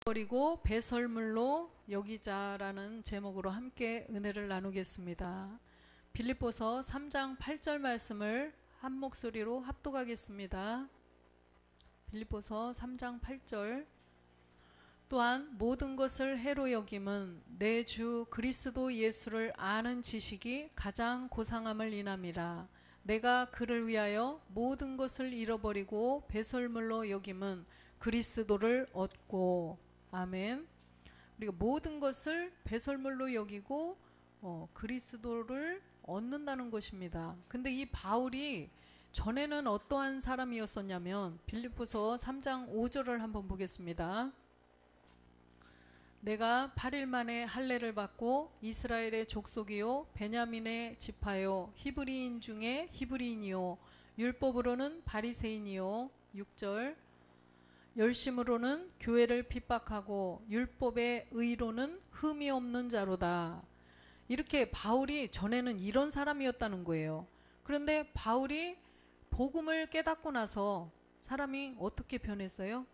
버리고 배설물로 여기자라는 제목으로 함께 은혜를 나누겠습니다. 빌립보서 3장 8절 말씀을 한 목소리로 합독하겠습니다. 빌립보서 3장 8절. 또한 모든 것을 해로 여김은 내 주 그리스도 예수를 아는 지식이 가장 고상함을 인함이라. 내가 그를 위하여 모든 것을 잃어버리고 배설물로 여김은 그리스도를 얻고. 아멘. 우리가 모든 것을 배설물로 여기고 그리스도를 얻는다는 것입니다. 근데 이 바울이 전에는 어떠한 사람이었었냐면 빌립보서 3장 5절을 한번 보겠습니다. 내가 8일 만에 할례를 받고 이스라엘의 족속이요 베냐민의 지파요 히브리인 중에 히브리인이요 율법으로는 바리새인이요. 6절. 열심으로는 교회를 핍박하고 율법의 의로는 흠이 없는 자로다. 이렇게 바울이 전에는 이런 사람이었다는 거예요. 그런데 바울이 복음을 깨닫고 나서 사람이 어떻게 변했어요?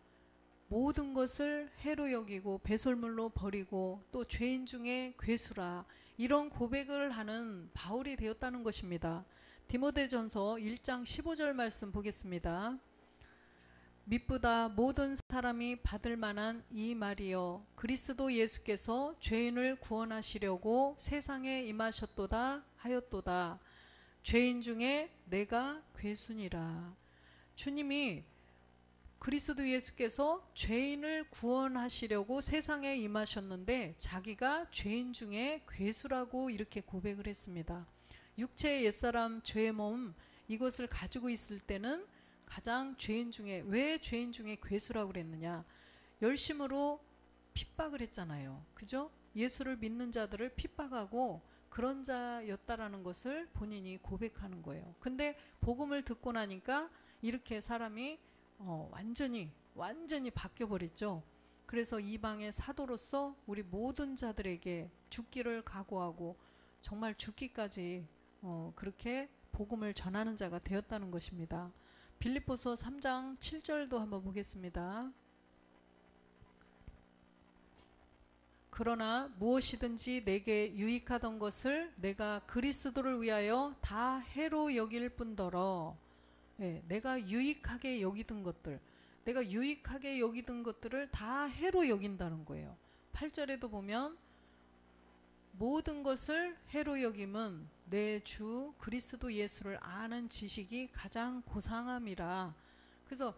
모든 것을 해로 여기고 배설물로 버리고 또 죄인 중에 괴수라, 이런 고백을 하는 바울이 되었다는 것입니다. 디모데전서 1장 15절 말씀 보겠습니다. 밑보다 모든 사람이 받을 만한 이 말이여, 그리스도 예수께서 죄인을 구원하시려고 세상에 임하셨도다 하였도다. 죄인 중에 내가 괴순이라. 주님이 그리스도 예수께서 죄인을 구원하시려고 세상에 임하셨는데 자기가 죄인 중에 괴수라고 이렇게 고백을 했습니다. 육체의 옛사람 죄의 몸, 이것을 가지고 있을 때는 가장 죄인 중에, 왜 죄인 중에 괴수라고 그랬느냐? 열심으로 핍박을 했잖아요. 그죠? 예수를 믿는 자들을 핍박하고 그런 자였다라는 것을 본인이 고백하는 거예요. 근데 복음을 듣고 나니까 이렇게 사람이 완전히 바뀌어버렸죠. 그래서 이방의 사도로서 우리 모든 자들에게 죽기를 각오하고 정말 죽기까지 그렇게 복음을 전하는 자가 되었다는 것입니다. 빌립보서 3장 7절도 한번 보겠습니다. 그러나 무엇이든지 내게 유익하던 것을 내가 그리스도를 위하여 다 해로 여길 뿐더러, 내가 유익하게 여기던 것들, 내가 유익하게 여기던 것들을 다 해로 여긴다는 거예요. 8절에도 보면 모든 것을 해로 여김은 내 주 그리스도 예수를 아는 지식이 가장 고상함이라. 그래서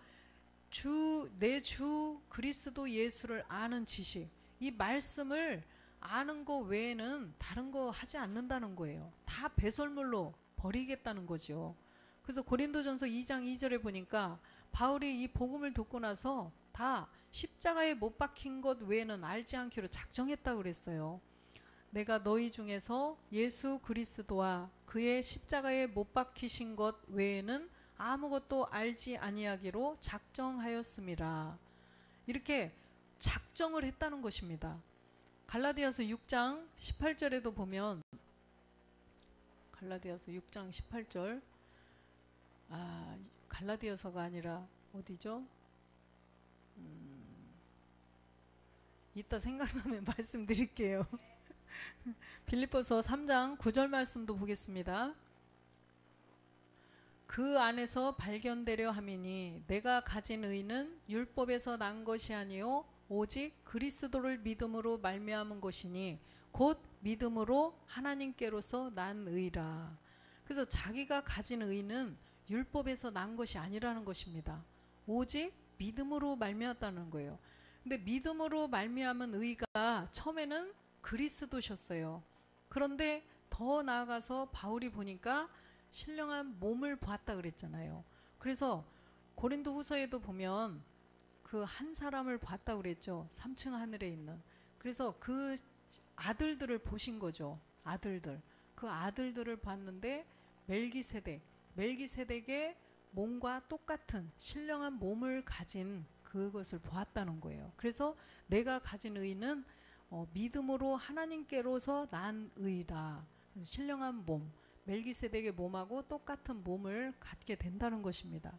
내 주 그리스도 예수를 아는 지식, 이 말씀을 아는 거 외에는 다른 거 하지 않는다는 거예요. 다 배설물로 버리겠다는 거죠. 그래서 고린도전서 2장 2절에 보니까 바울이 이 복음을 듣고 나서 다 십자가에 못 박힌 것 외에는 알지 않기로 작정했다고 그랬어요. 내가 너희 중에서 예수 그리스도와 그의 십자가에 못 박히신 것 외에는 아무것도 알지 아니하기로 작정하였음이라. 이렇게 작정을 했다는 것입니다. 갈라디아서 6장 18절에도 보면, 갈라디아서 6장 18절, 갈라디아서가 아니라 어디죠? 이따 생각나면 말씀드릴게요. 빌립보서 3장 9절 말씀도 보겠습니다. 그 안에서 발견되려 함이니 내가 가진 의는 율법에서 난 것이 아니요 오직 그리스도를 믿음으로 말미암은 것이니 곧 믿음으로 하나님께로서 난 의라. 그래서 자기가 가진 의는 율법에서 난 것이 아니라는 것입니다. 오직 믿음으로 말미암았다는 거예요. 근데 믿음으로 말미암은 의가 처음에는 그리스도셨어요. 그런데 더 나아가서 바울이 보니까 신령한 몸을 보았다 그랬잖아요. 그래서 고린도 후서에도 보면 그 한 사람을 봤다 그랬죠. 3층 하늘에 있는. 그래서 그 아들들을 보신 거죠. 아들들. 그 아들들을 봤는데 멜기세덱의 몸과 똑같은 신령한 몸을 가진 그것을 보았다는 거예요. 그래서 내가 가진 의는 믿음으로 하나님께로서 난 의다. 신령한 몸, 멜기세덱의 몸하고 똑같은 몸을 갖게 된다는 것입니다.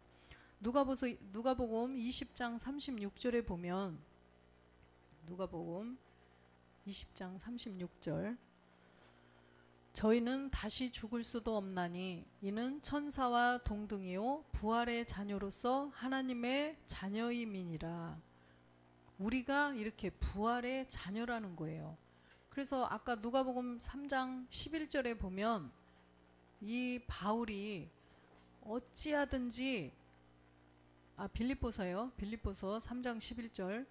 누가복음 20장 36절에 보면 누가복음 20장 36절. 저희는 다시 죽을 수도 없나니 이는 천사와 동등이요 부활의 자녀로서 하나님의 자녀임이니라. 우리가 이렇게 부활의 자녀라는 거예요. 그래서 아까 누가복음 3장 11절에 보면 이 바울이 어찌하든지 빌립보서 3장 11절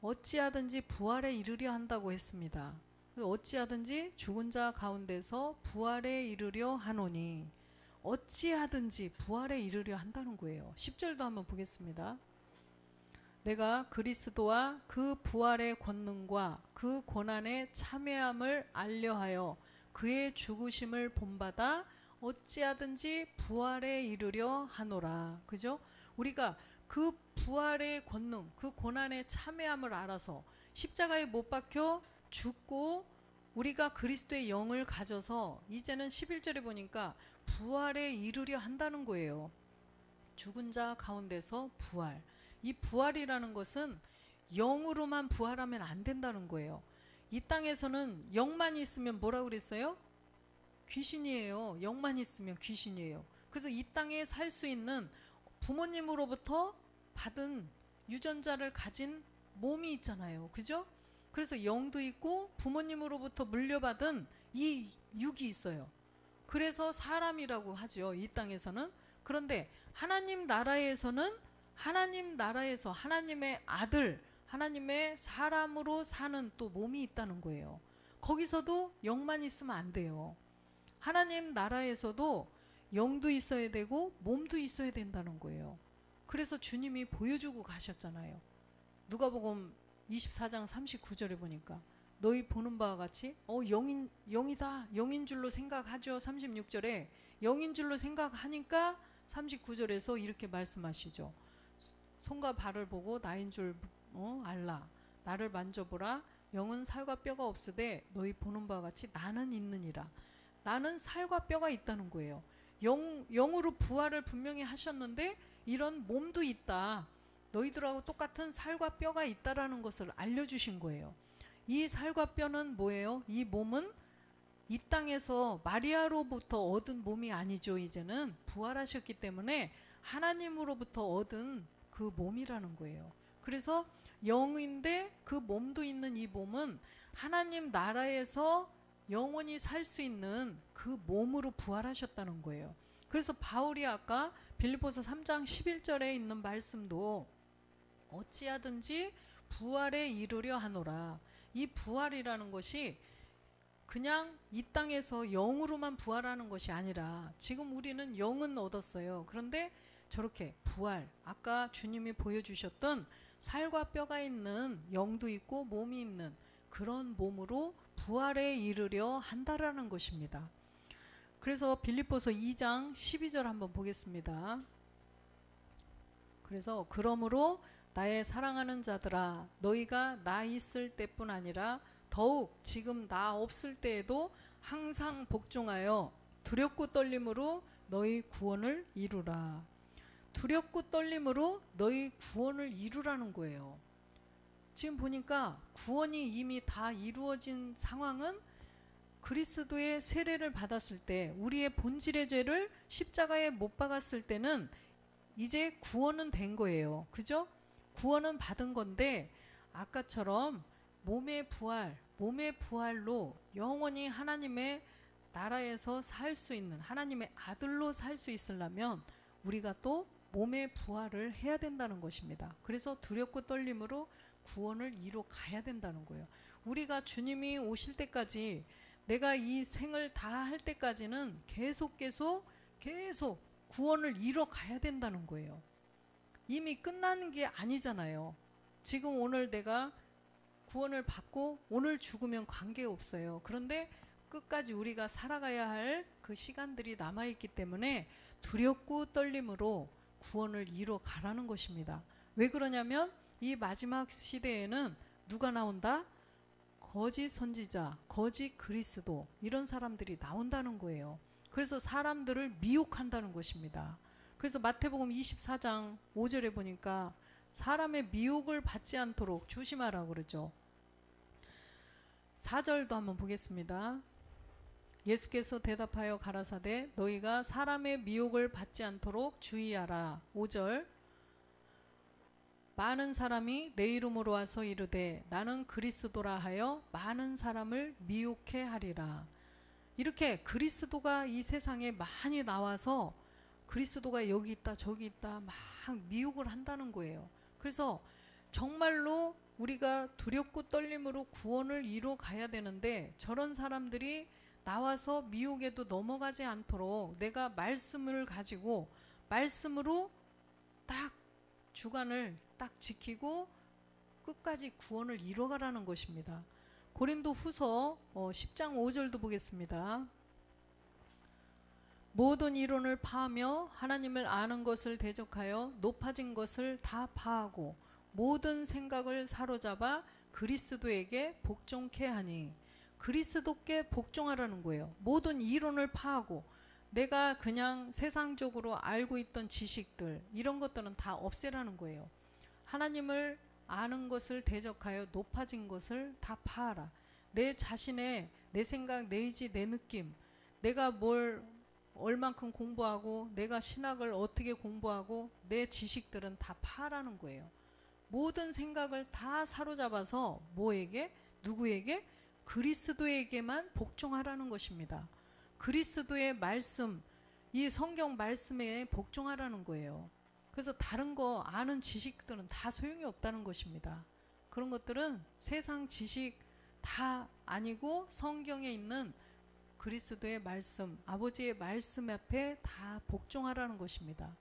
어찌하든지 부활에 이르려 한다고 했습니다. 어찌하든지 죽은 자 가운데서 부활에 이르려 하노니 어찌하든지 부활에 이르려 한다는 거예요. 10절도 한번 보겠습니다. 내가 그리스도와 그 부활의 권능과 그 고난의 참회함을 알려하여 그의 죽으심을 본받아 어찌하든지 부활에 이르려 하노라. 그죠? 우리가 그 부활의 권능, 그 고난의 참회함을 알아서 십자가에 못 박혀 죽고 우리가 그리스도의 영을 가져서 이제는 11절에 보니까 부활에 이르려 한다는 거예요. 죽은 자 가운데서 부활. 이 부활이라는 것은 영으로만 부활하면 안 된다는 거예요. 이 땅에서는 영만 있으면 뭐라고 그랬어요? 귀신이에요. 영만 있으면 귀신이에요. 그래서 이 땅에 살 수 있는 부모님으로부터 받은 유전자를 가진 몸이 있잖아요. 그죠? 그래서 영도 있고 부모님으로부터 물려받은 이 육이 있어요. 그래서 사람이라고 하죠. 이 땅에서는. 그런데 하나님 나라에서는 하나님의 아들, 하나님의 사람으로 사는 또 몸이 있다는 거예요. 거기서도 영만 있으면 안 돼요. 하나님 나라에서도 영도 있어야 되고 몸도 있어야 된다는 거예요. 그래서 주님이 보여주고 가셨잖아요. 누가복음 24장 39절에 보니까 너희 보는 바와 같이 영이다. 영인 줄로 생각하죠. 36절에 영인 줄로 생각하니까 39절에서 이렇게 말씀하시죠. 손과 발을 보고 나인 줄 알라. 나를 만져보라. 영은 살과 뼈가 없으되 너희 보는 바와 같이 나는 있느니라. 나는 살과 뼈가 있다는 거예요. 영으로 부활을 분명히 하셨는데 이런 몸도 있다. 너희들하고 똑같은 살과 뼈가 있다라는 것을 알려주신 거예요. 이 살과 뼈는 뭐예요? 이 몸은 이 땅에서 마리아로부터 얻은 몸이 아니죠. 이제는 부활하셨기 때문에 하나님으로부터 얻은 그 몸이라는 거예요. 그래서 영인데 그 몸도 있는 이 몸은 하나님 나라에서 영원히 살 수 있는 그 몸으로 부활하셨다는 거예요. 그래서 바울이 아까 빌립보서 3장 11절에 있는 말씀도 어찌하든지 부활에 이르려 하노라. 이 부활이라는 것이 그냥 이 땅에서 영으로만 부활하는 것이 아니라 지금 우리는 영은 얻었어요. 그런데 저렇게 부활, 아까 주님이 보여주셨던 살과 뼈가 있는 영도 있고 몸이 있는 그런 몸으로 부활에 이르려 한다라는 것입니다. 그래서 빌립보서 2장 12절 한번 보겠습니다. 그래서 그러므로 나의 사랑하는 자들아 너희가 나 있을 때뿐 아니라 더욱 지금 나 없을 때에도 항상 복종하여 두렵고 떨림으로 너희 구원을 이루라. 두렵고 떨림으로 너희 구원을 이루라는 거예요. 지금 보니까 구원이 이미 다 이루어진 상황은 그리스도의 세례를 받았을 때 우리의 본질의 죄를 십자가에 못 박았을 때는 이제 구원은 된 거예요. 그죠? 구원은 받은 건데 아까처럼 몸의 부활로 영원히 하나님의 나라에서 살 수 있는 하나님의 아들로 살 수 있으려면 우리가 또 몸의 부활을 해야 된다는 것입니다. 그래서 두렵고 떨림으로 구원을 이뤄 가야 된다는 거예요. 우리가 주님이 오실 때까지 내가 이 생을 다 할 때까지는 계속 구원을 이뤄 가야 된다는 거예요. 이미 끝나는 게 아니잖아요. 지금 오늘 내가 구원을 받고 오늘 죽으면 관계없어요. 그런데 끝까지 우리가 살아가야 할 그 시간들이 남아있기 때문에 두렵고 떨림으로 구원을 이뤄 가라는 것입니다. 왜 그러냐면 이 마지막 시대에는 누가 나온다? 거짓 선지자, 거짓 그리스도 이런 사람들이 나온다는 거예요. 그래서 사람들을 미혹한다는 것입니다. 그래서 마태복음 24장 5절에 보니까 사람의 미혹을 받지 않도록 조심하라고 그러죠. 4절도 한번 보겠습니다. 예수께서 대답하여 가라사대 너희가 사람의 미혹을 받지 않도록 주의하라. 5절 많은 사람이 내 이름으로 와서 이르되 나는 그리스도라 하여 많은 사람을 미혹해 하리라. 이렇게 그리스도가 이 세상에 많이 나와서 그리스도가 여기 있다 저기 있다 막 미혹을 한다는 거예요. 그래서 정말로 우리가 두렵고 떨림으로 구원을 이뤄 가야 되는데 저런 사람들이 나와서 미혹에도 넘어가지 않도록 내가 말씀을 가지고 말씀으로 딱 주관을 딱 지키고 끝까지 구원을 이뤄가라는 것입니다. 고린도 후서 10장 5절도 보겠습니다. 모든 이론을 파하며 하나님을 아는 것을 대적하여 높아진 것을 다 파하고 모든 생각을 사로잡아 그리스도에게 복종케 하니 그리스도께 복종하라는 거예요. 모든 이론을 파하고 내가 그냥 세상적으로 알고 있던 지식들 이런 것들은 다 없애라는 거예요. 하나님을 아는 것을 대적하여 높아진 것을 다 파하라. 내 자신의 내 생각, 내 의지, 내 느낌 내가 뭘 얼만큼 공부하고 내가 신학을 어떻게 공부하고 내 지식들은 다 파라는 거예요. 모든 생각을 다 사로잡아서 뭐에게? 누구에게? 그리스도에게만 복종하라는 것입니다. 그리스도의 말씀, 이 성경 말씀에 복종하라는 거예요. 그래서 다른 거 아는 지식들은 다 소용이 없다는 것입니다. 그런 것들은 세상 지식 다 아니고 성경에 있는 그리스도의 말씀, 아버지의 말씀 앞에 다 복종하라는 것입니다.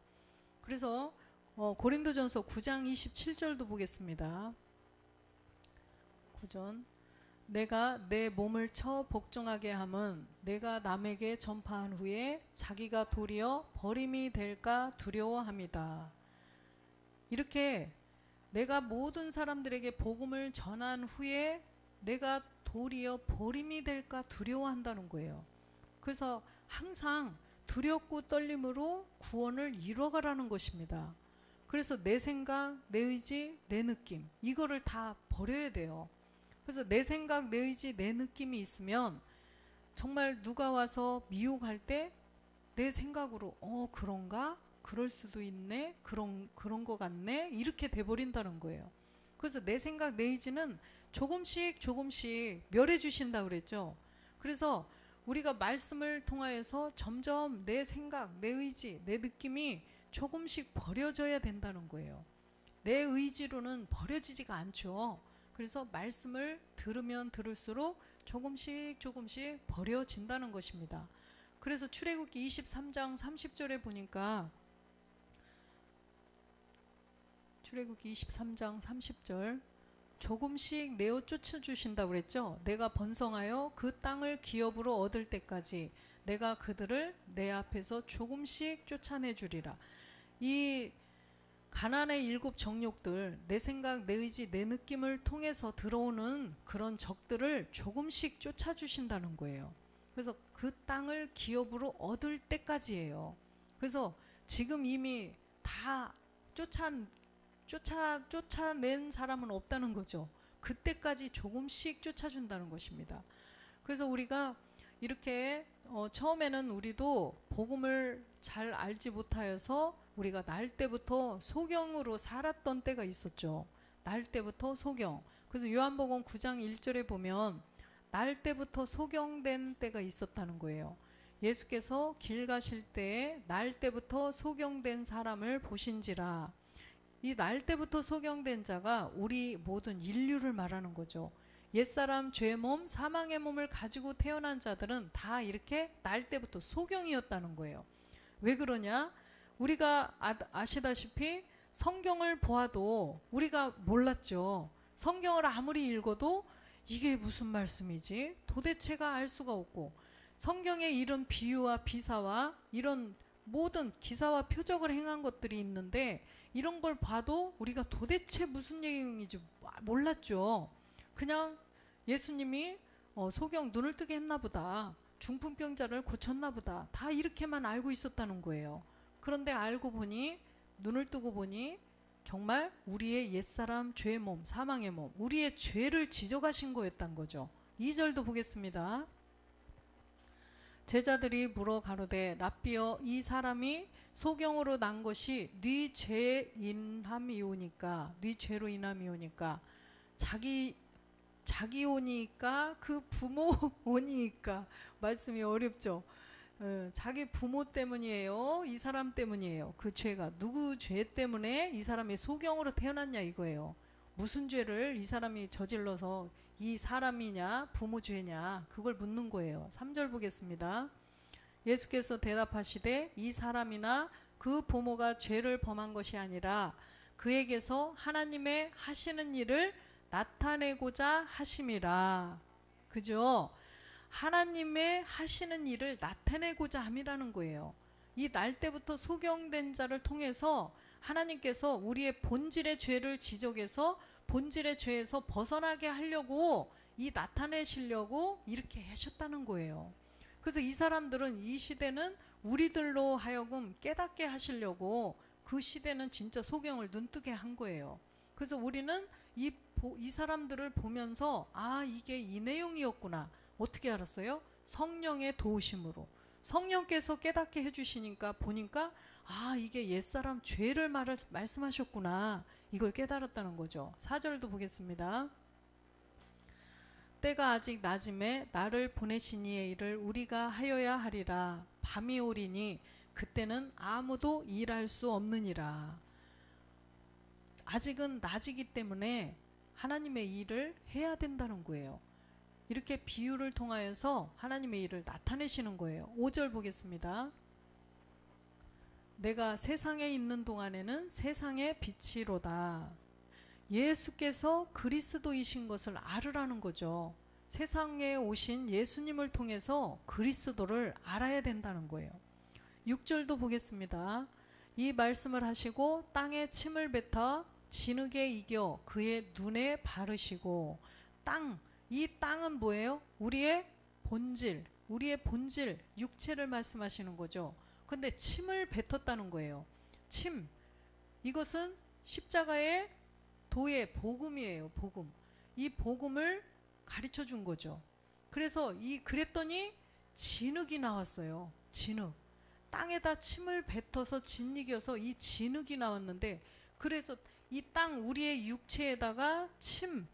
그래서 고린도전서 9장 27절도 보겠습니다. 9절 내가 내 몸을 쳐 복종하게 함은 내가 남에게 전파한 후에 자기가 도리어 버림이 될까 두려워함이다. 이렇게 내가 모든 사람들에게 복음을 전한 후에 내가 도리어 버림이 될까 두려워한다는 거예요. 그래서 항상 두렵고 떨림으로 구원을 이뤄가라는 것입니다. 그래서 내 생각, 내 의지, 내 느낌 이거를 다 버려야 돼요. 그래서 내 생각, 내 의지, 내 느낌이 있으면 정말 누가 와서 미혹할 때 내 생각으로 그런가? 그럴 수도 있네? 그런 거 같네? 이렇게 돼버린다는 거예요. 그래서 내 생각, 내 의지는 조금씩 멸해 주신다고 그랬죠. 그래서 우리가 말씀을 통하여서 점점 내 생각, 내 의지, 내 느낌이 조금씩 버려져야 된다는 거예요. 내 의지로는 버려지지가 않죠. 그래서 말씀을 들으면 들을수록 조금씩 버려진다는 것입니다. 그래서 출애굽기 23장 30절에 보니까 출애굽기 23장 30절 조금씩 내어 쫓아주신다고 그랬죠. 내가 번성하여 그 땅을 기업으로 얻을 때까지 내가 그들을 내 앞에서 조금씩 쫓아내주리라. 이 가나안의 7 정욕들 내 생각, 내 의지, 내 느낌을 통해서 들어오는 그런 적들을 조금씩 쫓아주신다는 거예요. 그래서 그 땅을 기업으로 얻을 때까지예요. 그래서 지금 이미 다 쫓아낸 사람은 없다는 거죠. 그때까지 조금씩 쫓아준다는 것입니다. 그래서 우리가 이렇게 처음에는 우리도 복음을 잘 알지 못하여서 우리가 날 때부터 소경으로 살았던 때가 있었죠. 날 때부터 소경. 그래서 요한복음 9장 1절에 보면 날 때부터 소경된 때가 있었다는 거예요. 예수께서 길 가실 때에 날 때부터 소경된 사람을 보신지라. 이 날 때부터 소경된 자가 우리 모든 인류를 말하는 거죠. 옛사람 죄의 몸, 사망의 몸을 가지고 태어난 자들은 다 이렇게 날 때부터 소경이었다는 거예요. 왜 그러냐? 우리가 아시다시피 성경을 보아도 우리가 몰랐죠. 성경을 아무리 읽어도 이게 무슨 말씀이지? 도대체가 알 수가 없고 성경에 이런 비유와 비사와 이런 모든 기사와 표적을 행한 것들이 있는데 이런 걸 봐도 우리가 도대체 무슨 내용인지 몰랐죠. 그냥 예수님이 소경 눈을 뜨게 했나 보다. 중풍병자를 고쳤나 보다. 다 이렇게만 알고 있었다는 거예요. 그런데 알고 보니 눈을 뜨고 보니 정말 우리의 옛사람 죄의 몸, 사망의 몸, 우리의 죄를 지적하신 거였단 거죠. 2절도 보겠습니다. 제자들이 물어 가로되 랍비여 이 사람이 소경으로 난 것이 네 죄인함이오니까 네 죄로 인함이오니까 자기 오니까 그 부모 오니까 말씀이 어렵죠. 자기 부모 때문이에요. 이 사람 때문이에요. 그 죄가 누구 죄 때문에 이 사람이 소경으로 태어났냐 이거예요. 무슨 죄를 이 사람이 저질러서 이 사람이냐 부모 죄냐 그걸 묻는 거예요. 3절 보겠습니다. 예수께서 대답하시되 이 사람이나 그 부모가 죄를 범한 것이 아니라 그에게서 하나님의 하시는 일을 나타내고자 하심이라. 그죠? 하나님의 하시는 일을 나타내고자 함이라는 거예요. 이 날 때부터 소경된 자를 통해서 하나님께서 우리의 본질의 죄를 지적해서 본질의 죄에서 벗어나게 하려고 이 나타내시려고 이렇게 하셨다는 거예요. 그래서 이 사람들은 이 시대는 우리들로 하여금 깨닫게 하시려고 그 시대는 진짜 소경을 눈뜨게 한 거예요. 그래서 우리는 이 사람들을 보면서 아 이게 이 내용이었구나. 어떻게 알았어요? 성령의 도우심으로. 성령께서 깨닫게 해주시니까 보니까 아 이게 옛사람 죄를 말씀하셨구나. 이걸 깨달았다는 거죠. 4절도 보겠습니다. 때가 아직 낮음에 나를 보내신 이의 일을 우리가 하여야 하리라. 밤이 오리니 그때는 아무도 일할 수 없느니라. 아직은 낮이기 때문에 하나님의 일을 해야 된다는 거예요. 이렇게 비유를 통하여서 하나님의 일을 나타내시는 거예요. 5절 보겠습니다. 내가 세상에 있는 동안에는 세상의 빛이로다. 예수께서 그리스도이신 것을 알으라는 거죠. 세상에 오신 예수님을 통해서 그리스도를 알아야 된다는 거예요. 6절도 보겠습니다. 이 말씀을 하시고 땅에 침을 뱉어 진흙에 이겨 그의 눈에 바르시고 이 땅은 뭐예요? 우리의 본질, 육체를 말씀하시는 거죠. 근데 침을 뱉었다는 거예요. 침, 이것은 십자가의 도의 복음이에요. 복음. 이 복음을 가르쳐 준 거죠. 그래서 그랬더니 진흙이 나왔어요. 진흙. 땅에다 침을 뱉어서 진이겨서 이 진흙이 나왔는데 그래서 이 땅 우리의 육체에다가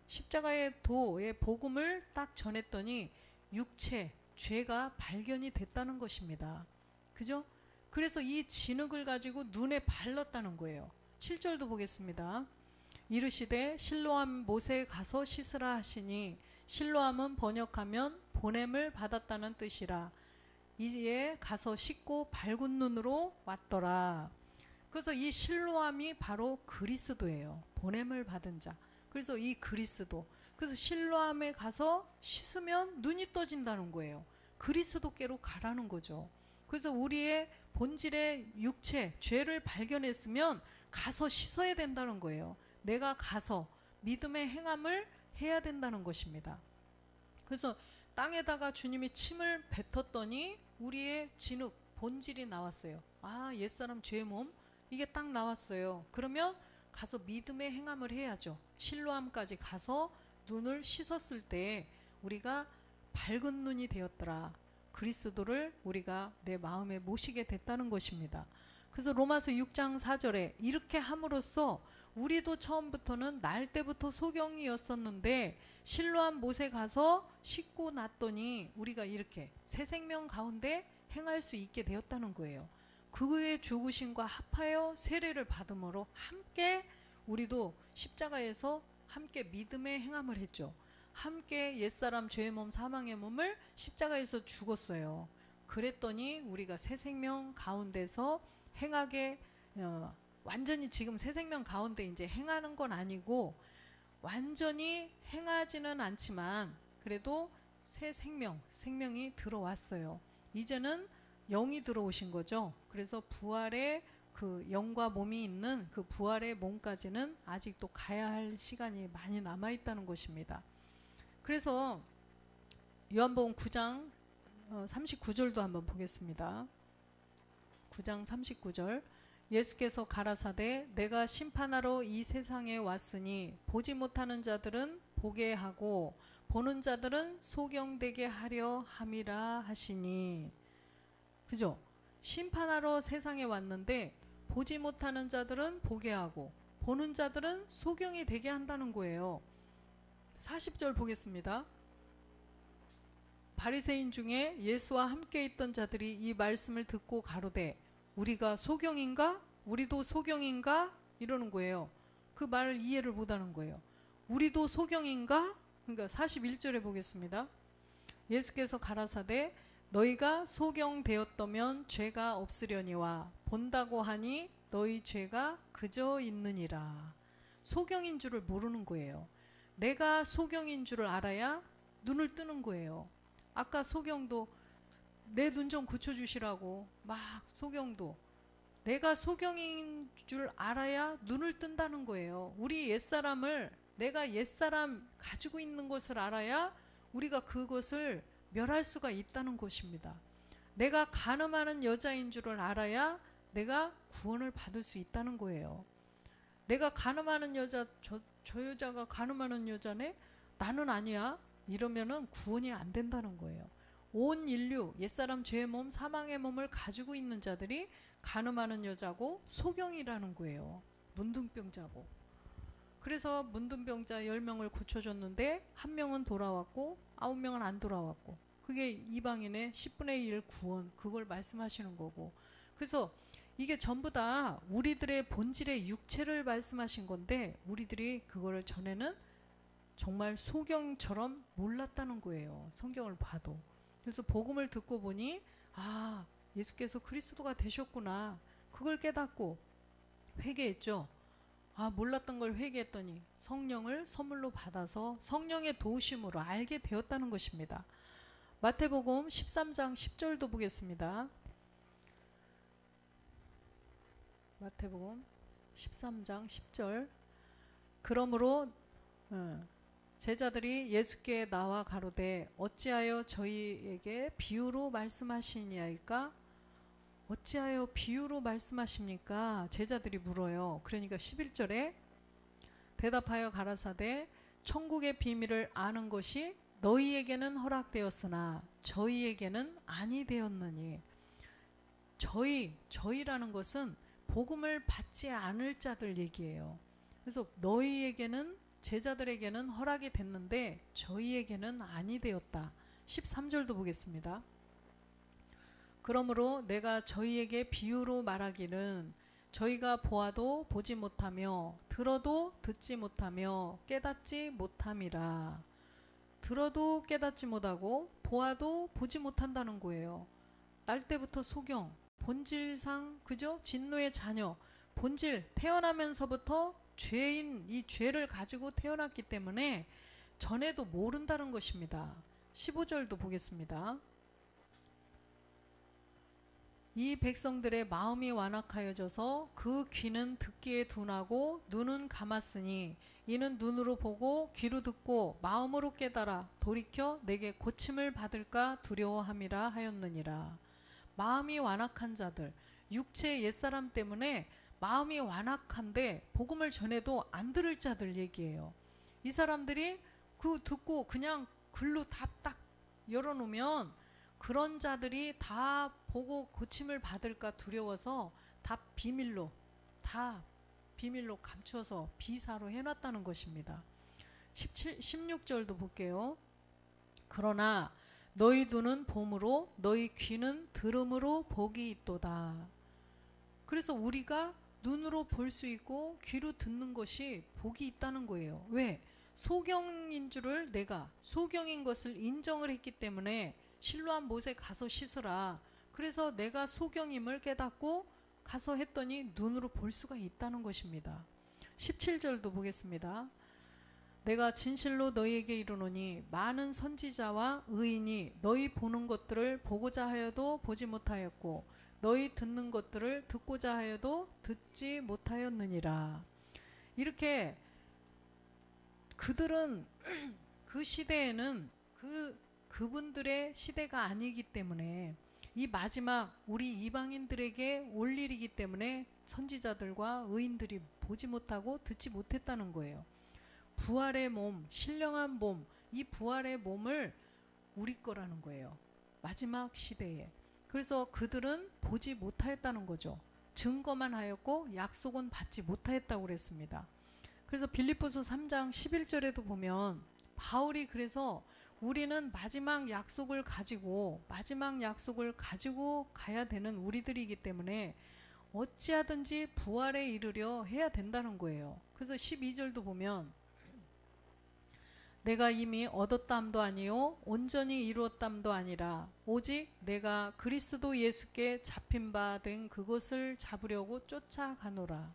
십자가의 도의 복음을 딱 전했더니 육체, 죄가 발견이 됐다는 것입니다. 그죠? 그래서 이 진흙을 가지고 눈에 발랐다는 거예요. 7절도 보겠습니다. 이르시되 실로암 못에 가서 씻으라 하시니 실로암은 번역하면 보냄을 받았다는 뜻이라. 이에 가서 씻고 밝은 눈으로 왔더라. 그래서 이 실로암이 바로 그리스도예요. 보냄을 받은 자. 그래서 이 그리스도. 그래서 실로암에 가서 씻으면 눈이 떠진다는 거예요. 그리스도께로 가라는 거죠. 그래서 우리의 본질의 육체, 죄를 발견했으면 가서 씻어야 된다는 거예요. 내가 가서 믿음의 행함을 해야 된다는 것입니다. 그래서 땅에다가 주님이 침을 뱉었더니 우리의 진흙, 본질이 나왔어요. 아, 옛사람 죄의 몸? 이게 딱 나왔어요. 그러면 가서 믿음의 행함을 해야죠. 실로암까지 가서 눈을 씻었을 때 우리가 밝은 눈이 되었더라. 그리스도를 우리가 내 마음에 모시게 됐다는 것입니다. 그래서 로마서 6장 4절에 이렇게 함으로써 우리도 처음부터는 날 때부터 소경이었었는데 실로암 못에 가서 씻고 났더니 우리가 이렇게 새 생명 가운데 행할 수 있게 되었다는 거예요. 그의 죽으심과 합하여 세례를 받음으로 함께 우리도 십자가에서 함께 믿음의 행함을 했죠. 함께 옛사람 죄의 몸 사망의 몸을 십자가에서 죽었어요. 그랬더니 우리가 새 생명 가운데서 행하게 완전히 지금 새 생명 가운데 이제 행하는 건 아니고 완전히 행하지는 않지만 그래도 새 생명이 들어왔어요. 이제는 영이 들어오신 거죠. 그래서 부활의 그 영과 몸이 있는 그 부활의 몸까지는 아직도 가야 할 시간이 많이 남아있다는 것입니다. 그래서 요한복음 9장 39절도 한번 보겠습니다. 9장 39절 예수께서 가라사대 내가 심판하러 이 세상에 왔으니 보지 못하는 자들은 보게 하고 보는 자들은 소경되게 하려 함이라 하시니. 그죠? 심판하러 세상에 왔는데 보지 못하는 자들은 보게 하고 보는 자들은 소경이 되게 한다는 거예요. 40절 보겠습니다. 바리새인 중에 예수와 함께 있던 자들이 이 말씀을 듣고 가로되 우리가 소경인가? 우리도 소경인가? 이러는 거예요. 그 말을 이해를 못하는 거예요. 우리도 소경인가? 그러니까 41절에 보겠습니다. 예수께서 가라사대 너희가 소경되었다면 죄가 없으려니와 본다고 하니 너희 죄가 그저 있느니라. 소경인 줄을 모르는 거예요. 내가 소경인 줄을 알아야 눈을 뜨는 거예요. 아까 소경도 내 눈 좀 고쳐주시라고 막 소경도 내가 소경인 줄 알아야 눈을 뜬다는 거예요. 우리 옛사람을 내가 옛사람 가지고 있는 것을 알아야 우리가 그것을 멸할 수가 있다는 것입니다. 내가 간음하는 여자인 줄을 알아야 내가 구원을 받을 수 있다는 거예요. 내가 간음하는 여자, 저 여자가 간음하는 여자네? 나는 아니야. 이러면은 구원이 안 된다는 거예요. 온 인류, 옛사람 죄의 몸, 사망의 몸을 가지고 있는 자들이 간음하는 여자고 소경이라는 거예요. 문둥병자고. 그래서 문둥병자 10명을 고쳐줬는데 1명은 돌아왔고 9명은 안 돌아왔고, 그게 이방인의 10분의 1 구원, 그걸 말씀하시는 거고. 그래서 이게 전부 다 우리들의 본질의 육체를 말씀하신 건데 우리들이 그거를 전에는 정말 소경처럼 몰랐다는 거예요. 성경을 봐도. 그래서 복음을 듣고 보니 아, 예수께서 그리스도가 되셨구나. 그걸 깨닫고 회개했죠. 아, 몰랐던 걸 회개했더니 성령을 선물로 받아서 성령의 도우심으로 알게 되었다는 것입니다. 마태복음 13장 10절도 보겠습니다. 마태복음 13장 10절. 그러므로 제자들이 예수께 나와 가로되 어찌하여 저희에게 비유로 말씀하시니이까? 어찌하여 비유로 말씀하십니까? 제자들이 물어요. 그러니까 11절에 대답하여 가라사대 천국의 비밀을 아는 것이 너희에게는 허락되었으나 저희에게는 아니 되었느니. 저희라는 것은 복음을 받지 않을 자들 얘기예요. 그래서 너희에게는, 제자들에게는 허락이 됐는데 저희에게는 아니 되었다. 13절도 보겠습니다. 그러므로 내가 저희에게 비유로 말하기는 저희가 보아도 보지 못하며 들어도 듣지 못하며 깨닫지 못함이라. 들어도 깨닫지 못하고 보아도 보지 못한다는 거예요. 날 때부터 소경, 본질상 그죠? 진노의 자녀, 본질 태어나면서부터 죄인, 이 죄를 가지고 태어났기 때문에 전에도 모른다는 것입니다. 15절도 보겠습니다. 이 백성들의 마음이 완악하여져서 그 귀는 듣기에 둔하고 눈은 감았으니 이는 눈으로 보고 귀로 듣고 마음으로 깨달아 돌이켜 내게 고침을 받을까 두려워함이라 하였느니라. 마음이 완악한 자들, 육체의 옛사람 때문에 마음이 완악한데 복음을 전해도 안 들을 자들 얘기예요. 이 사람들이 그 듣고 그냥 글로 딱 열어놓으면 그런 자들이 다 보고 고침을 받을까 두려워서 다 비밀로 감추어서 비사로 해놨다는 것입니다. 16절도 볼게요. 그러나 너희 눈은 봄으로 너희 귀는 들음으로 복이 있도다. 그래서 우리가 눈으로 볼 수 있고 귀로 듣는 것이 복이 있다는 거예요. 왜? 소경인 줄을 내가 소경인 것을 인정을 했기 때문에 실로암 못에 가서 씻으라. 그래서 내가 소경임을 깨닫고 가서 했더니 눈으로 볼 수가 있다는 것입니다. 17절도 보겠습니다. 내가 진실로 너희에게 이르노니 많은 선지자와 의인이 너희 보는 것들을 보고자 하여도 보지 못하였고 너희 듣는 것들을 듣고자 하여도 듣지 못하였느니라. 이렇게 그들은 그 시대에는 그분들의 시대가 아니기 때문에 이 마지막 우리 이방인들에게 올 일이기 때문에 선지자들과 의인들이 보지 못하고 듣지 못했다는 거예요. 부활의 몸, 신령한 몸, 이 부활의 몸을 우리 거라는 거예요. 마지막 시대에. 그래서 그들은 보지 못하였다는 거죠. 증거만 하였고 약속은 받지 못하였다고 그랬습니다. 그래서 빌립보서 3장 11절에도 보면 바울이 그래서 우리는 마지막 약속을 가지고 가야 되는 우리들이기 때문에 어찌하든지 부활에 이르려 해야 된다는 거예요. 그래서 12절도 보면 내가 이미 얻었담도 아니요 온전히 이루었담도 아니라 오직 내가 그리스도 예수께 잡힌 바 된 그것을 잡으려고 쫓아가노라.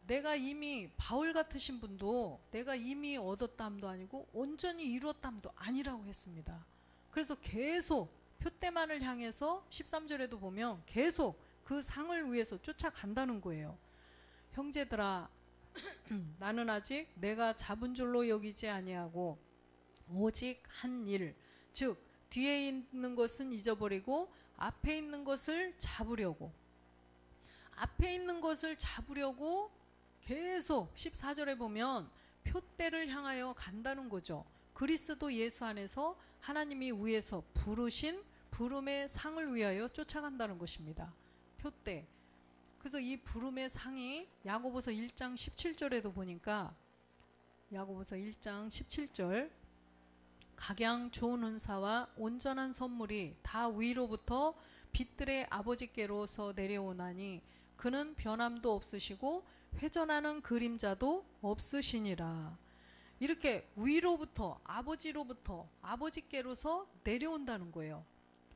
내가 이미 바울 같으신 분도 내가 이미 얻었담도 아니고 온전히 이루었담도 아니라고 했습니다. 그래서 계속 표대만을 향해서 13절에도 보면 계속 그 상을 위해서 쫓아간다는 거예요. 형제들아 나는 아직 내가 잡은 줄로 여기지 아니하고 오직 한 일, 즉 뒤에 있는 것은 잊어버리고 앞에 있는 것을 잡으려고 계속 14절에 보면 표대를 향하여 간다는 거죠. 그리스도 예수 안에서 하나님이 위에서 부르신 부름의 상을 위하여 쫓아간다는 것입니다. 표대. 그래서 이 부름의 상이 야고보서 1장 17절에도 보니까 야고보서 1장 17절 각양 좋은 은사와 온전한 선물이 다 위로부터 빛들의 아버지께로서 내려오나니 그는 변함도 없으시고 회전하는 그림자도 없으시니라. 이렇게 위로부터 아버지로부터 아버지께로서 내려온다는 거예요.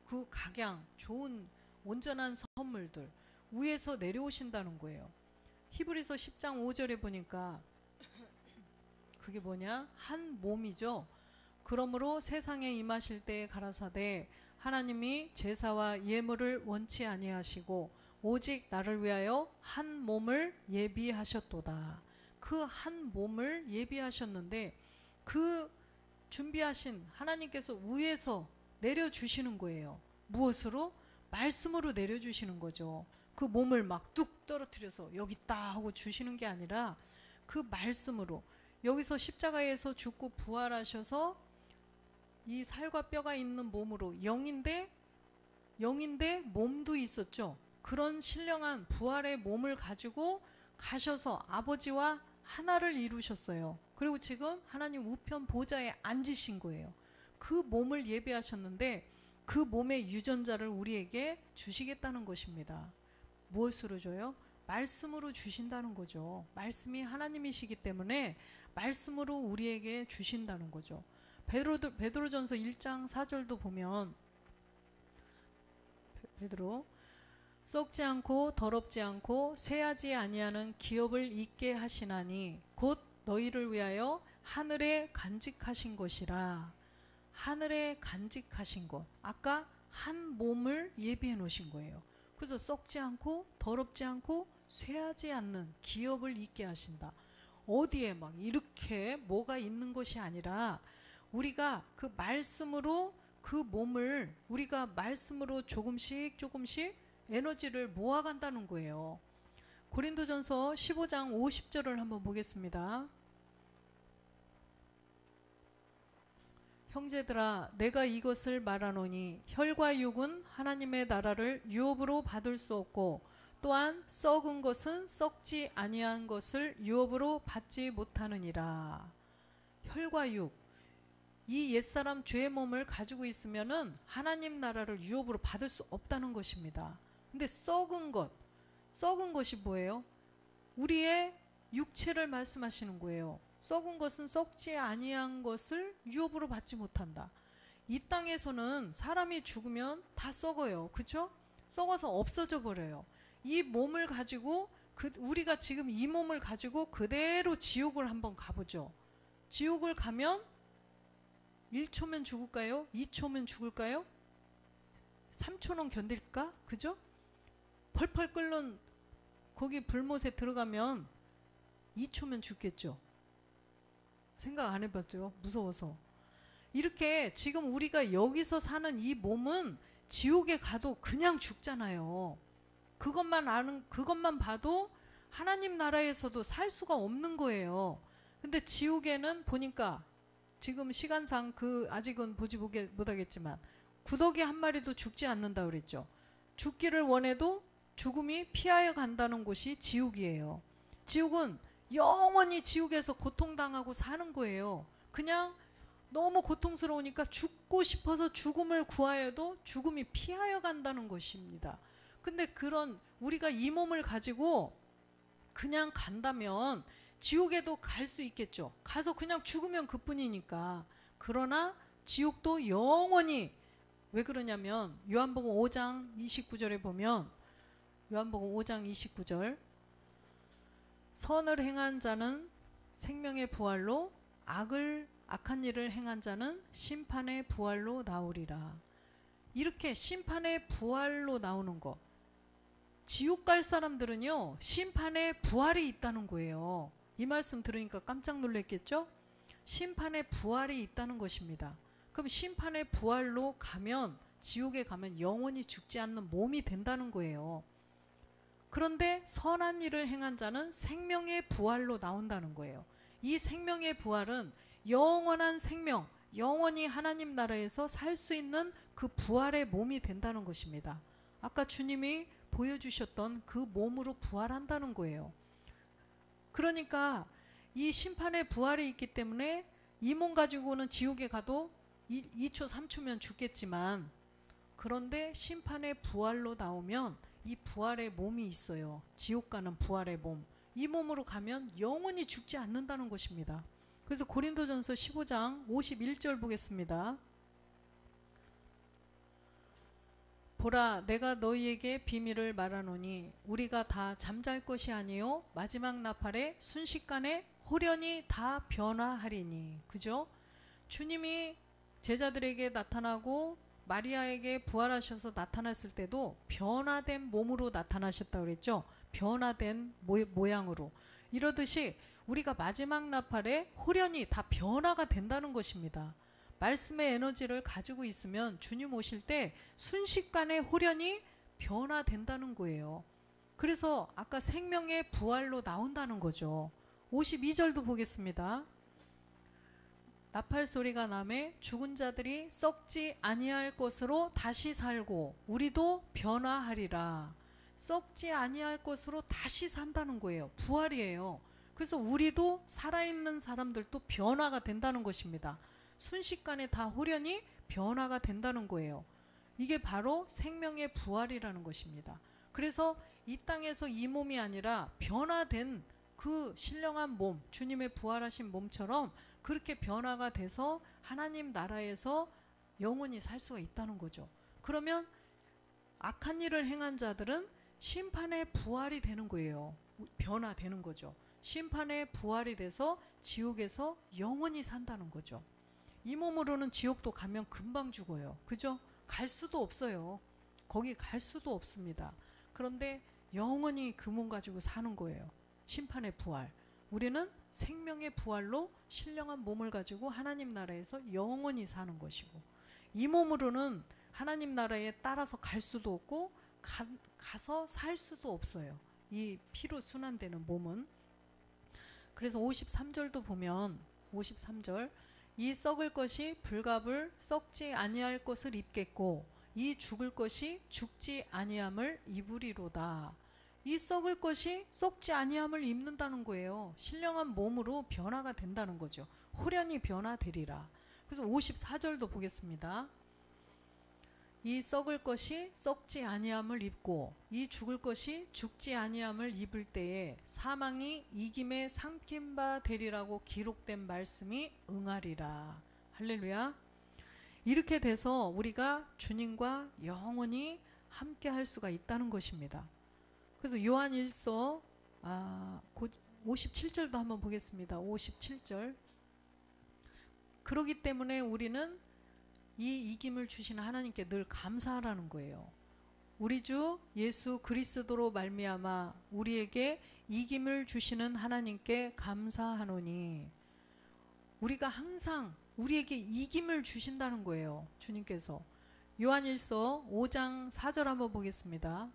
그 각양 좋은 온전한 선물들 위에서 내려오신다는 거예요. 히브리서 10장 5절에 보니까 그게 뭐냐? 한 몸이죠. 그러므로 세상에 임하실 때에 가라사대 하나님이 제사와 예물을 원치 아니하시고 오직 나를 위하여 한 몸을 예비하셨도다. 그 한 몸을 예비하셨는데 그 준비하신 하나님께서 위에서 내려주시는 거예요. 무엇으로? 말씀으로 내려주시는 거죠. 그 몸을 막 뚝 떨어뜨려서 여기 있다 하고 주시는 게 아니라 그 말씀으로 여기서 십자가에서 죽고 부활하셔서 이 살과 뼈가 있는 몸으로 영인데 몸도 있었죠. 그런 신령한 부활의 몸을 가지고 가셔서 아버지와 하나를 이루셨어요. 그리고 지금 하나님 우편 보좌에 앉으신 거예요. 그 몸을 예비하셨는데 그 몸의 유전자를 우리에게 주시겠다는 것입니다. 무엇으로 줘요? 말씀으로 주신다는 거죠. 말씀이 하나님이시기 때문에 말씀으로 우리에게 주신다는 거죠. 베드로전서 1장 4절도 보면 베드로 썩지 않고 더럽지 않고 쇠하지 아니하는 기업을 잊게 하시나니 곧 너희를 위하여 하늘에 간직하신 것이라. 하늘에 간직하신 것. 아까 한 몸을 예비해 놓으신 거예요. 그래서 썩지 않고 더럽지 않고 쇠하지 않는 기업을 잊게 하신다. 어디에 막 이렇게 뭐가 있는 것이 아니라 우리가 그 말씀으로 그 몸을 우리가 말씀으로 조금씩 에너지를 모아간다는 거예요. 고린도전서 15장 50절을 한번 보겠습니다. 형제들아 내가 이것을 말하노니 혈과 육은 하나님의 나라를 유업으로 받을 수 없고 또한 썩은 것은 썩지 아니한 것을 유업으로 받지 못하느니라. 혈과 육, 이 옛사람 죄의 몸을 가지고 있으면은 하나님 나라를 유업으로 받을 수 없다는 것입니다. 근데 썩은 것이 뭐예요? 우리의 육체를 말씀하시는 거예요. 썩은 것은 썩지 아니한 것을 유업으로 받지 못한다. 이 땅에서는 사람이 죽으면 다 썩어요. 그렇죠? 썩어서 없어져 버려요. 이 몸을 가지고 우리가 지금 이 몸을 가지고 그대로 지옥을 한번 가보죠. 지옥을 가면 1초면 죽을까요? 2초면 죽을까요? 3초는 견딜까? 그죠? 펄펄 끓는 거기 불못에 들어가면 2초면 죽겠죠. 생각 안 해봤죠? 무서워서. 이렇게 지금 우리가 여기서 사는 이 몸은 지옥에 가도 그냥 죽잖아요. 그것만 봐도 하나님 나라에서도 살 수가 없는 거예요. 근데 지옥에는 보니까 지금 시간상 아직은 보지 못하겠지만 구더기 한 마리도 죽지 않는다 그랬죠. 죽기를 원해도 죽음이 피하여 간다는 곳이 지옥이에요. 지옥은 영원히 지옥에서 고통당하고 사는 거예요. 그냥 너무 고통스러우니까 죽고 싶어서 죽음을 구하여도 죽음이 피하여 간다는 것입니다. 근데 그런 우리가 이 몸을 가지고 그냥 간다면 지옥에도 갈 수 있겠죠. 가서 그냥 죽으면 그뿐이니까. 그러나 지옥도 영원히, 왜 그러냐면 요한복음 5장 29절에 보면, 요한복음 5장 29절, 선을 행한 자는 생명의 부활로, 악한 일을 행한 자는 심판의 부활로 나오리라. 이렇게 심판의 부활로 나오는 거, 지옥 갈 사람들은요 심판의 부활이 있다는 거예요. 이 말씀 들으니까 깜짝 놀랐겠죠? 심판의 부활이 있다는 것입니다. 그럼 심판의 부활로 가면, 지옥에 가면 영원히 죽지 않는 몸이 된다는 거예요. 그런데 선한 일을 행한 자는 생명의 부활로 나온다는 거예요. 이 생명의 부활은 영원한 생명, 영원히 하나님 나라에서 살 수 있는 그 부활의 몸이 된다는 것입니다. 아까 주님이 보여주셨던 그 몸으로 부활한다는 거예요. 그러니까 이 심판의 부활이 있기 때문에 이 몸 가지고는 지옥에 가도 2초 3초면 죽겠지만, 그런데 심판의 부활로 나오면 이 부활의 몸이 있어요. 지옥 가는 부활의 몸. 이 몸으로 가면 영원히 죽지 않는다는 것입니다. 그래서 고린도전서 15장 51절 보겠습니다. 보라, 내가 너희에게 비밀을 말하노니 우리가 다 잠잘 것이 아니요 마지막 나팔에 순식간에 호련히 다 변화하리니. 그죠? 주님이 제자들에게 나타나고 마리아에게 부활하셔서 나타났을 때도 변화된 몸으로 나타나셨다고 그랬죠. 변화된 모양으로. 이러듯이 우리가 마지막 나팔에 호련히 다 변화가 된다는 것입니다. 말씀의 에너지를 가지고 있으면 주님 오실 때 순식간에 호련히 변화된다는 거예요. 그래서 아까 생명의 부활로 나온다는 거죠. 52절도 보겠습니다. 나팔 소리가 나매 죽은 자들이 썩지 아니할 것으로 다시 살고 우리도 변화하리라. 썩지 아니할 것으로 다시 산다는 거예요. 부활이에요. 그래서 우리도 살아있는 사람들도 변화가 된다는 것입니다. 순식간에 다 호련히 변화가 된다는 거예요. 이게 바로 생명의 부활이라는 것입니다. 그래서 이 땅에서 이 몸이 아니라 변화된 그 신령한 몸, 주님의 부활하신 몸처럼 그렇게 변화가 돼서 하나님 나라에서 영원히 살 수가 있다는 거죠. 그러면 악한 일을 행한 자들은 심판의 부활이 되는 거예요. 변화되는 거죠. 심판의 부활이 돼서 지옥에서 영원히 산다는 거죠. 이 몸으로는 지옥도 가면 금방 죽어요. 그죠? 갈 수도 없어요. 거기 갈 수도 없습니다. 그런데 영원히 그 몸 가지고 사는 거예요. 심판의 부활. 우리는 생명의 부활로 신령한 몸을 가지고 하나님 나라에서 영원히 사는 것이고, 이 몸으로는 하나님 나라에 따라서 갈 수도 없고 가서 살 수도 없어요. 이 피로 순환되는 몸은. 그래서 53절도 보면 53절, 이 썩을 것이 불갑을 썩지 아니할 것을 입겠고 이 죽을 것이 죽지 아니함을 입으리로다. 이 썩을 것이 썩지 아니함을 입는다는 거예요. 신령한 몸으로 변화가 된다는 거죠. 호련히 변화되리라. 그래서 54절도 보겠습니다. 이 썩을 것이 썩지 아니함을 입고 이 죽을 것이 죽지 아니함을 입을 때에 사망이 이김에 삼킨 바 되리라고 기록된 말씀이 응하리라. 할렐루야. 이렇게 돼서 우리가 주님과 영원히 함께 할 수가 있다는 것입니다. 그래서 요한 1서 57절도 한번 보겠습니다. 57절. 그렇기 때문에 우리는 이 이김을 주시는 하나님께 늘 감사하라는 거예요. 우리 주 예수 그리스도로 말미암아 우리에게 이김을 주시는 하나님께 감사하노니, 우리가 항상 우리에게 이김을 주신다는 거예요. 주님께서. 요한일서 5장 4절 한번 보겠습니다.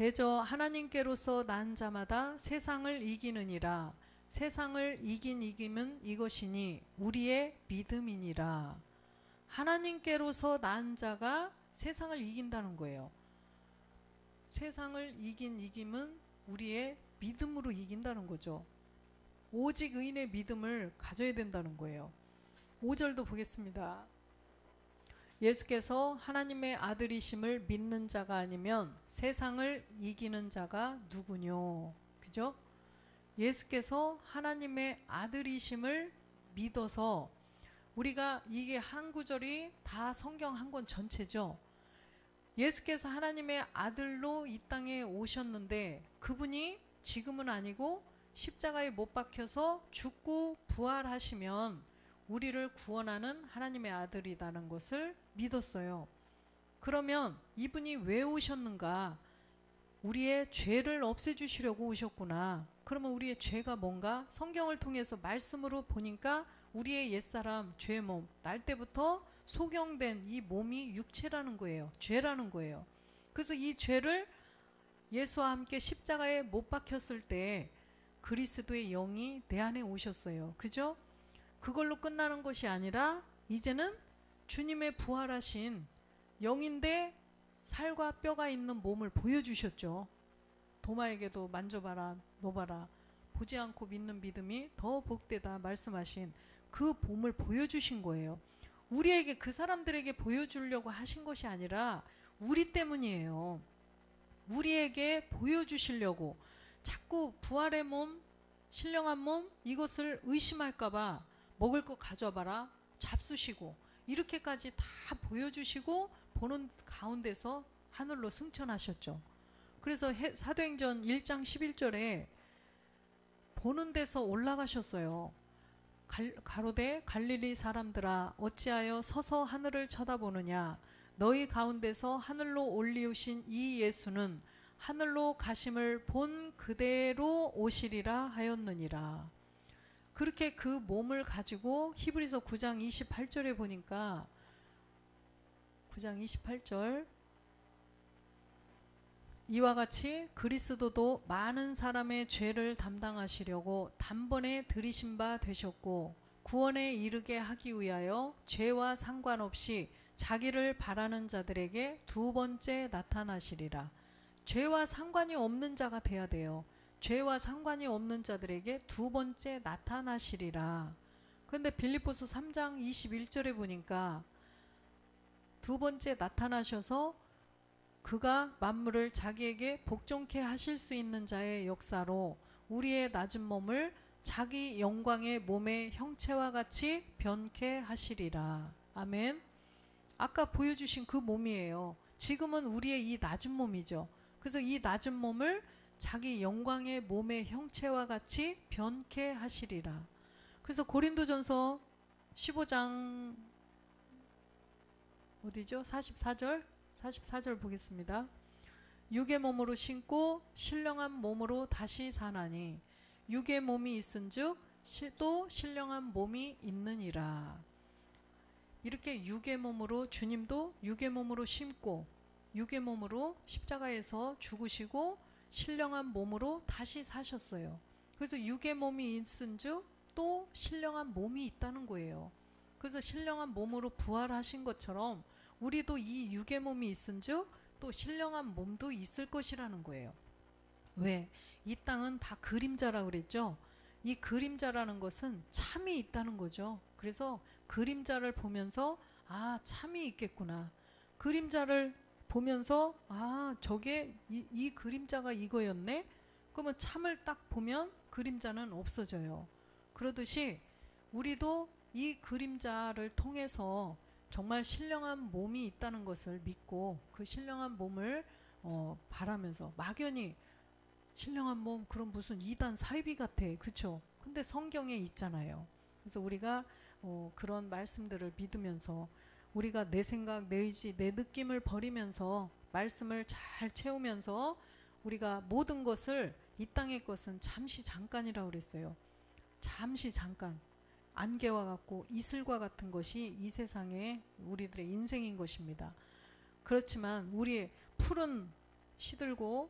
대저 하나님께로서 난 자마다 세상을 이기느니라. 세상을 이김은 이것이니 우리의 믿음이니라. 하나님께로서 난 자가 세상을 이긴다는 거예요. 세상을 이김은 우리의 믿음으로 이긴다는 거죠. 오직 의인의 믿음을 가져야 된다는 거예요. 5절도 보겠습니다. 예수께서 하나님의 아들이심을 믿는 자가 아니면 세상을 이기는 자가 누구뇨? 그죠? 예수께서 하나님의 아들이심을 믿어서, 우리가 이게 한 구절이 다 성경 한 권 전체죠. 예수께서 하나님의 아들로 이 땅에 오셨는데 그분이 지금은 아니고 십자가에 못 박혀서 죽고 부활하시면 우리를 구원하는 하나님의 아들이라는 것을 믿었어요. 그러면 이분이 왜 오셨는가? 우리의 죄를 없애주시려고 오셨구나. 그러면 우리의 죄가 뭔가? 성경을 통해서 말씀으로 보니까 우리의 옛사람, 죄 몸, 날 때부터 소경된 이 몸이 육체라는 거예요. 죄라는 거예요. 그래서 이 죄를 예수와 함께 십자가에 못 박혔을 때 그리스도의 영이 내 안에 오셨어요. 그죠? 그걸로 끝나는 것이 아니라 이제는 주님의 부활하신 영인데 살과 뼈가 있는 몸을 보여주셨죠. 도마에게도 만져봐라, 놓아봐라. 보지 않고 믿는 믿음이 더 복되다 말씀하신 그 몸을 보여주신 거예요. 우리에게, 그 사람들에게 보여주려고 하신 것이 아니라 우리 때문이에요. 우리에게 보여주시려고 자꾸 부활의 몸, 신령한 몸, 이것을 의심할까봐 먹을 거 가져와봐라, 잡수시고 이렇게까지 다 보여주시고 보는 가운데서 하늘로 승천하셨죠. 그래서 사도행전 1장 11절에 보는 데서 올라가셨어요. 가로되 갈릴리 사람들아 어찌하여 서서 하늘을 쳐다보느냐. 너희 가운데서 하늘로 올리우신 이 예수는 하늘로 가심을 본 그대로 오시리라 하였느니라. 그렇게 그 몸을 가지고 히브리서 9장 28절에 보니까 9장 28절 이와 같이 그리스도도 많은 사람의 죄를 담당하시려고 단번에 들이신 바 되셨고 구원에 이르게 하기 위하여 죄와 상관없이 자기를 바라는 자들에게 두 번째 나타나시리라. 죄와 상관이 없는 자가 돼야 돼요. 죄와 상관이 없는 자들에게 두 번째 나타나시리라. 그런데 빌립보서 3장 21절에 보니까 두 번째 나타나셔서 그가 만물을 자기에게 복종케 하실 수 있는 자의 역사로 우리의 낮은 몸을 자기 영광의 몸의 형체와 같이 변케 하시리라. 아멘. 아까 보여주신 그 몸이에요. 지금은 우리의 이 낮은 몸이죠. 그래서 이 낮은 몸을 자기 영광의 몸의 형체와 같이 변케 하시리라. 그래서 고린도전서 15장 어디죠? 44절 보겠습니다. 육의 몸으로 신고 신령한 몸으로 다시 사나니 육의 몸이 있은즉 또 신령한 몸이 있느니라. 이렇게 육의 몸으로, 주님도 육의 몸으로 심고 육의 몸으로 십자가에서 죽으시고 신령한 몸으로 다시 사셨어요. 그래서 육의 몸이 있은즉 또 신령한 몸이 있다는 거예요. 그래서 신령한 몸으로 부활하신 것처럼 우리도 이 육의 몸이 있은즉 또 신령한 몸도 있을 것이라는 거예요. 왜? 이 땅은 다 그림자라고 그랬죠. 이 그림자라는 것은 참이 있다는 거죠. 그래서 그림자를 보면서 아, 참이 있겠구나. 그림자를 보면서 아, 저게 이 그림자가 이거였네. 그러면 참을 딱 보면 그림자는 없어져요. 그러듯이 우리도 이 그림자를 통해서 정말 신령한 몸이 있다는 것을 믿고 그 신령한 몸을 바라면서, 막연히 신령한 몸 그럼 무슨 이단 사이비 같아, 그쵸? 근데 성경에 있잖아요. 그래서 우리가 그런 말씀들을 믿으면서 우리가 내 생각, 내 의지, 내 느낌을 버리면서 말씀을 잘 채우면서 우리가 모든 것을, 이 땅의 것은 잠시 잠깐이라고 그랬어요. 잠시 잠깐. 안개와 같고 이슬과 같은 것이 이 세상의 우리들의 인생인 것입니다. 그렇지만 우리의 풀은 시들고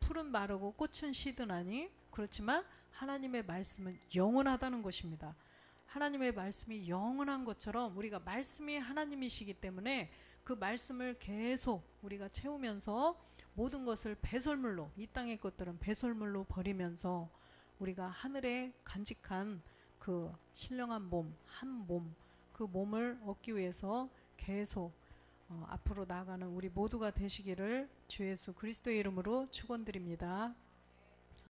풀은 마르고 꽃은 시드나니, 그렇지만 하나님의 말씀은 영원하다는 것입니다. 하나님의 말씀이 영원한 것처럼 우리가 말씀이 하나님이시기 때문에 그 말씀을 계속 우리가 채우면서 모든 것을 배설물로, 이 땅의 것들은 배설물로 버리면서 우리가 하늘에 간직한 그 신령한 몸, 한 몸, 그 몸을 얻기 위해서 계속 앞으로 나아가는 우리 모두가 되시기를 주 예수 그리스도의 이름으로 축원드립니다.